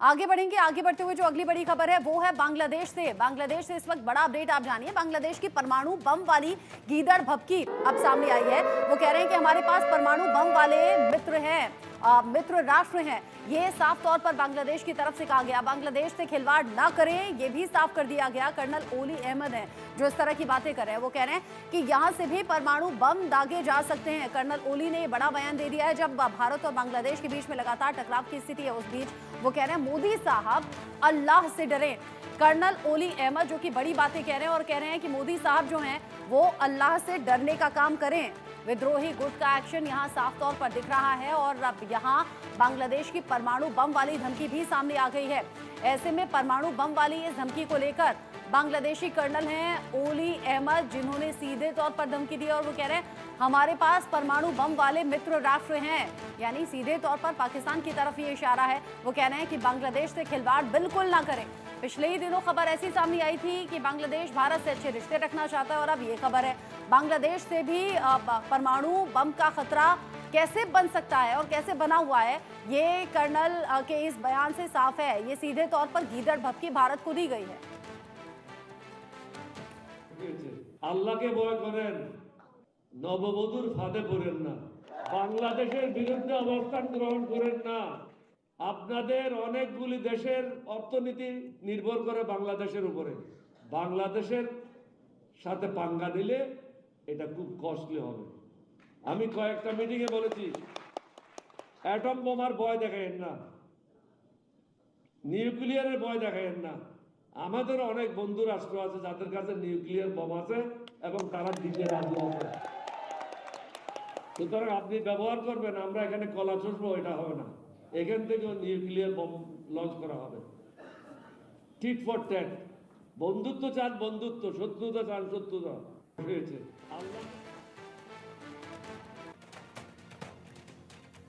आगे बढ़ेंगे। आगे बढ़ते हुए जो अगली बड़ी खबर है वो है बांग्लादेश से। बांग्लादेश से इस वक्त बड़ा अपडेट आप जानिए। बांग्लादेश की परमाणु बम वाली गीदड़ भभकी अब सामने आई है। वो कह रहे हैं कि हमारे पास परमाणु बम वाले मित्र हैं, मित्र राष्ट्र हैं। ये साफ तौर पर बांग्लादेश की तरफ से कहा गया। बांग्लादेश से खिलवाड़ ना करें, ये भी साफ कर दिया गया। कर्नल ओली अहमद हैं जो इस तरह की बातें कर रहे हैं। वो कह रहे हैं कि यहां से भी परमाणु बम दागे जा सकते हैं। कर्नल ओली ने बड़ा बयान दे दिया है। जब भारत और बांग्लादेश के बीच में लगातार टकराव की स्थिति है, उस बीच वो कह रहे हैं मोदी साहब अल्लाह से डरें। कर्नल ओली अहमद जो कि बड़ी बातें कह रहे हैं और कह रहे हैं कि मोदी साहब जो हैं वो अल्लाह से डरने का काम करें। विद्रोही गुट का एक्शन यहां साफ तौर पर दिख रहा है और अब यहां बांग्लादेश की परमाणु बम वाली धमकी भी सामने आ गई है। ऐसे में परमाणु बम वाली इस धमकी को लेकर बांग्लादेशी कर्नल हैं ओली अहमद, जिन्होंने सीधे तौर पर धमकी दी और वो कह रहे हैं हमारे पास परमाणु बम वाले मित्र राष्ट्र हैं, यानी सीधे तौर पर पाकिस्तान की तरफ ये इशारा है। वो कह रहे हैं कि बांग्लादेश से खिलवाड़ बिल्कुल ना करें। पिछले ही दिनों खबर ऐसी सामने आई थी कि बांग्लादेश भारत से अच्छे रिश्ते रखना चाहता है और अब ये खबर है बांग्लादेश से भी परमाणु बम का खतरा कैसे बन सकता है और कैसे बना हुआ है, ये कर्नल के इस बयान से साफ है। ये सीधे तौर पर गीदड़ भभकी भारत को दी गई है। আল্লাহকে ভয় করেন, নববধূর ফাঁদে পড়েন না, বাংলাদেশের বিরুদ্ধে অবস্থান গ্রহণ করেন না। আপনাদের অনেকগুলি দেশের অর্থনীতি নির্ভর করে বাংলাদেশের উপরে। বাংলাদেশের সাথে পাঙ্গা দিলে এটা খুব কস্টলি হবে। আমি কয়েকটা মিটিংয়ে বলেছি, অ্যাটম বোমার ভয় দেখায়েন না, নিউক্লিয়ারের ভয় দেখায়েন না। আমাদের অনেক বন্ধু রাষ্ট্র আছে যাদের কাছে নিউক্লিয়ার বম আছে এবং তারা দিতে রাজি আছে। সুতরাং আপনি ব্যবহার করবেন, আমরা এখানে কলা চষবো, এটা হবে না। এখান থেকেও নিউক্লিয়ার বম লঞ্চ করা হবে। টিট ফর ট্যাট, বন্ধুত্ব চান বন্ধুত্ব, শত্রুতা চান শত্রুতা হয়েছে।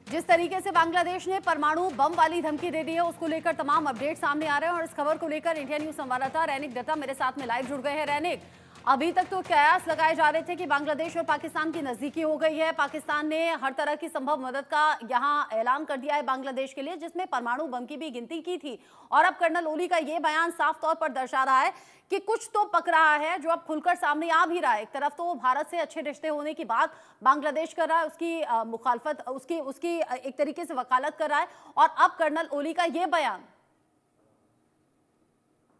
जिस तरीके से बांग्लादेश ने परमाणु बम वाली धमकी दे दी है, उसको लेकर तमाम अपडेट सामने आ रहे हैं और इस खबर को लेकर इंडिया न्यूज संवाददाता रैनिक दत्ता मेरे साथ में लाइव जुड़ गए हैं। रैनिक, अभी तक तो कयास लगाए जा रहे थे कि बांग्लादेश और पाकिस्तान की नजदीकी हो गई है। पाकिस्तान ने हर तरह की संभव मदद का यहां ऐलान कर दिया है बांग्लादेश के लिए, जिसमें परमाणु बम की भी गिनती की थी। और अब कर्नल ओली का यह बयान साफ तौर पर दर्शा रहा है कि कुछ तो पक रहा है, जो अब खुलकर सामने आ भी रहा है। एक तरफ तो भारत से अच्छे रिश्ते होने की बात बांग्लादेश कर रहा है, उसकी मुखालफत, उसकी एक तरीके से वकालत कर रहा है, और अब कर्नल ओली का यह बयान।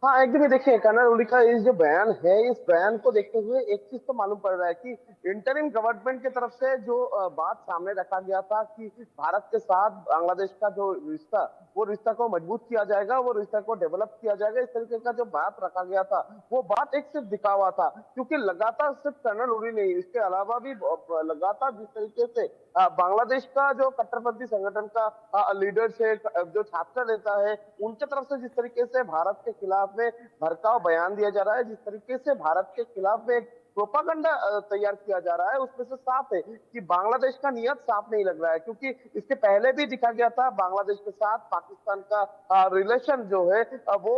हाँ, एकदम ही देखिए कर्नल ओली का इस जो बयान है, इस बयान को देखते हुए एक चीज तो मालूम पड़ रहा है कि इंटरिम गवर्नमेंट की तरफ से जो बात सामने रखा गया था कि भारत के साथ बांग्लादेश का जो रिश्ता, वो रिश्ता को मजबूत किया जाएगा, वो रिश्ता को डेवलप किया जाएगा, इस तरीके का जो बात रखा गया था, वो बात एक सिर्फ दिखावा था। क्योंकि लगातार सिर्फ कर्नल ओली नहीं, इसके अलावा भी लगातार जिस तरीके से बांग्लादेश का जो कट्टरपंथी संगठन का लीडर से जो छात्र नेता है, उनके तरफ से जिस तरीके से भारत के खिलाफ में भड़काऊ बयान दिया जा रहा है, जिस तरीके से भारत के खिलाफ में प्रोपागंडा तैयार किया जा रहा है, उसमें से साफ है कि बांग्लादेश का नियत साफ नहीं लग रहा है। क्योंकि इसके पहले भी दिखा गया था बांग्लादेश के साथ पाकिस्तान का रिलेशन जो है वो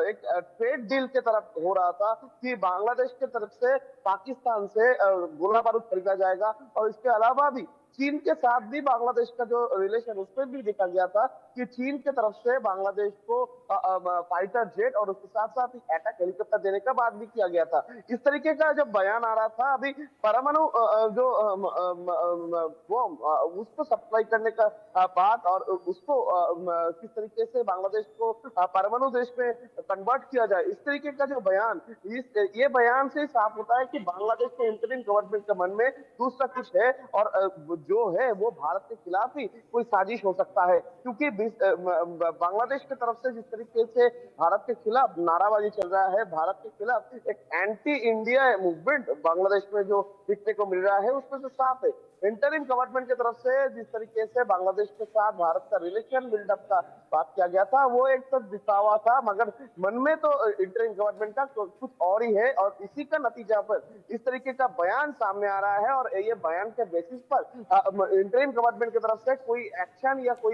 एक ट्रेड डील के तरफ हो रहा था कि बांग्लादेश की तरफ से पाकिस्तान से गोला बारूद खरीदा जाएगा। और इसके अलावा भी चीन के साथ भी बांग्लादेश का जो रिलेशन, उसमें भी देखा गया था कि चीन की तरफ से बांग्लादेश को फाइटर जेट और उसके साथ साथ अटैक हेलीकॉप्टर देने का बात भी किया गया था। इस तरीके का जब बयान आ रहा था, अभी परमाणु जो वो उसको सप्लाई करने का बात और उसको किस तरीके से बांग्लादेश को परमाणु देश में कन्वर्ट किया जाए, इस तरीके का जो बयान, ये बयान से साफ होता है कि बांग्लादेश के इंटरिम गवर्नमेंट के मन में दूसरा कुछ है और जो है वो भारत के खिलाफ ही कोई साजिश हो सकता है। क्योंकि बांग्लादेश की तरफ से जिस तरीके से भारत के खिलाफ नाराबाजी चल रहा है, भारत के खिलाफ एक एंटी इंडिया मूवमेंट बांग्लादेश में जो दिखने को मिल रहा है, उसमें से साफ है इंटरिम गवर्नमेंट की तरफ से जिस तरीके से बांग्लादेश के साथ भारत का रिलेशन बिल्डअप का बात किया गया था, वो एक तो दिखावा था, मगर मन में तो इंटरिम गवर्नमेंट का कुछ और ही है। और इसी का नतीजा पर इस तरीके का बयान सामने आ रहा है और ये बयान के बेसिस पर इंटरिम गवर्नमेंट की तरफ से कोई एक्शन या कोई